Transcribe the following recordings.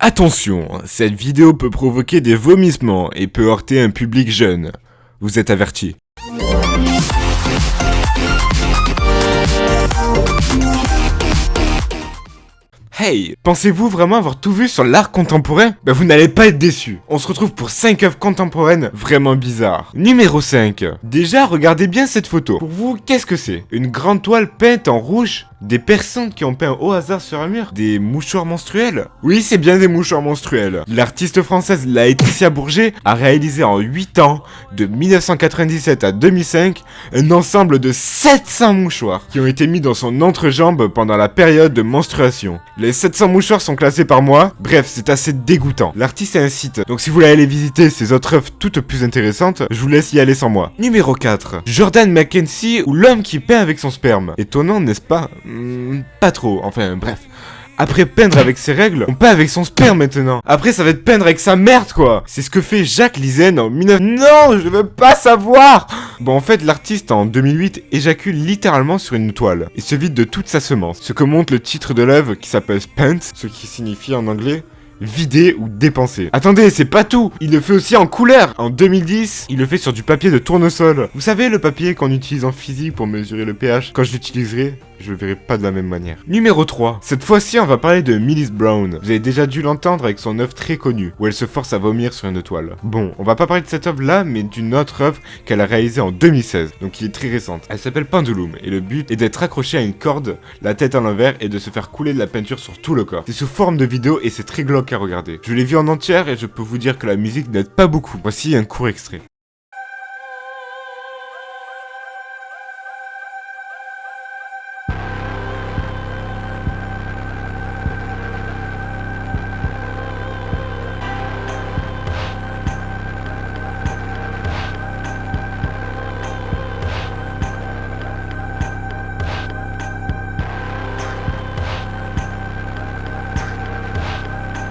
Attention, cette vidéo peut provoquer des vomissements et peut heurter un public jeune. Vous êtes avertis. Hey, pensez-vous vraiment avoir tout vu sur l'art contemporain? Bah vous n'allez pas être déçus. On se retrouve pour 5 œuvres contemporaines vraiment bizarres. Numéro 5. Déjà, regardez bien cette photo. Pour vous, qu'est-ce que c'est? Une grande toile peinte en rouge? Des personnes qui ont peint au hasard sur un mur? Des mouchoirs menstruels? Oui, c'est bien des mouchoirs menstruels. L'artiste française Laetitia Bourget a réalisé en 8 ans, de 1997 à 2005, un ensemble de 700 mouchoirs qui ont été mis dans son entrejambe pendant la période de menstruation. Les 700 mouchoirs sont classés par mois. Bref, c'est assez dégoûtant. L'artiste a un site, donc si vous voulez aller visiter ses autres œuvres toutes plus intéressantes, je vous laisse y aller sans moi. Numéro 4. Jordan McKenzie ou l'homme qui peint avec son sperme. Étonnant, n'est-ce pas? Pas trop, enfin bref. Après peindre avec ses règles, on peint avec son sperme maintenant. Après ça va être peindre avec sa merde quoi. C'est ce que fait Jacques Lizen en 19... Non, je veux pas savoir. Bon en fait l'artiste en 2008 éjacule littéralement sur une toile et se vide de toute sa semence. Ce que montre le titre de l'œuvre qui s'appelle Spent, ce qui signifie en anglais vider ou dépenser. Attendez, c'est pas tout. Il le fait aussi en couleur. En 2010, il le fait sur du papier de tournesol. Vous savez, le papier qu'on utilise en physique pour mesurer le pH. Quand je l'utiliserai, je le verrai pas de la même manière. Numéro 3. Cette fois-ci, on va parler de Millis Brown. Vous avez déjà dû l'entendre avec son œuvre très connue, où elle se force à vomir sur une toile. Bon, on va pas parler de cette œuvre-là, mais d'une autre œuvre qu'elle a réalisée en 2016, donc qui est très récente. Elle s'appelle Pendulum, et le but est d'être accroché à une corde, la tête à l'envers, et de se faire couler de la peinture sur tout le corps. C'est sous forme de vidéo, et c'est très glauque à regarder. Je l'ai vu en entière, et je peux vous dire que la musique n'aide pas beaucoup. Voici un court extrait.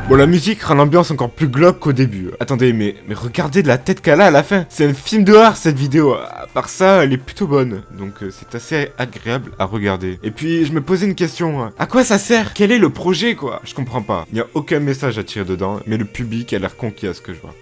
Bon, la musique rend l'ambiance encore plus glauque qu'au début. Attendez, mais regardez la tête qu'elle a à la fin. C'est un film d'horreur cette vidéo. À part ça, elle est plutôt bonne. Donc c'est assez agréable à regarder. Et puis, je me posais une question. À quoi ça sert? Quel est le projet, quoi? Je comprends pas. Il n'y a aucun message à tirer dedans, mais le public a l'air conquis à ce que je vois.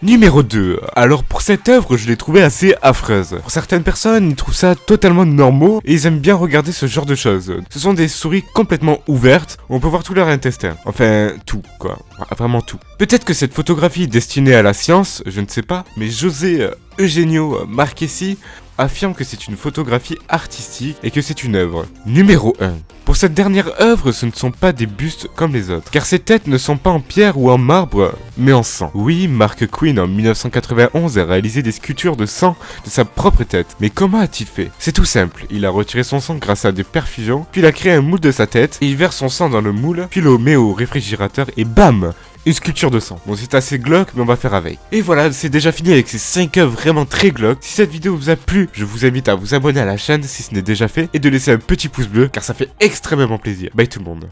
Numéro 2. Alors pour cette œuvre, je l'ai trouvée assez affreuse. Pour certaines personnes, ils trouvent ça totalement normaux et ils aiment bien regarder ce genre de choses. Ce sont des souris complètement ouvertes, où on peut voir tout leur intestin. Enfin, tout, quoi. Vraiment tout. Peut-être que cette photographie est destinée à la science, je ne sais pas, mais José Eugenio Marchesi affirme que c'est une photographie artistique et que c'est une œuvre. Numéro 1. Pour cette dernière œuvre, ce ne sont pas des bustes comme les autres, car ces têtes ne sont pas en pierre ou en marbre, mais en sang. Oui, Mark Quinn en 1991 a réalisé des sculptures de sang de sa propre tête. Mais comment a-t-il fait? C'est tout simple, il a retiré son sang grâce à des perfusions, puis il a créé un moule de sa tête, et il verse son sang dans le moule, puis le met au réfrigérateur, et bam! Une sculpture de sang. Bon, c'est assez glauque, mais on va faire avec. Et voilà, c'est déjà fini avec ces 5 œuvres vraiment très glauques. Si cette vidéo vous a plu, je vous invite à vous abonner à la chaîne si ce n'est déjà fait, et de laisser un petit pouce bleu, car ça fait extrêmement plaisir. Bye tout le monde.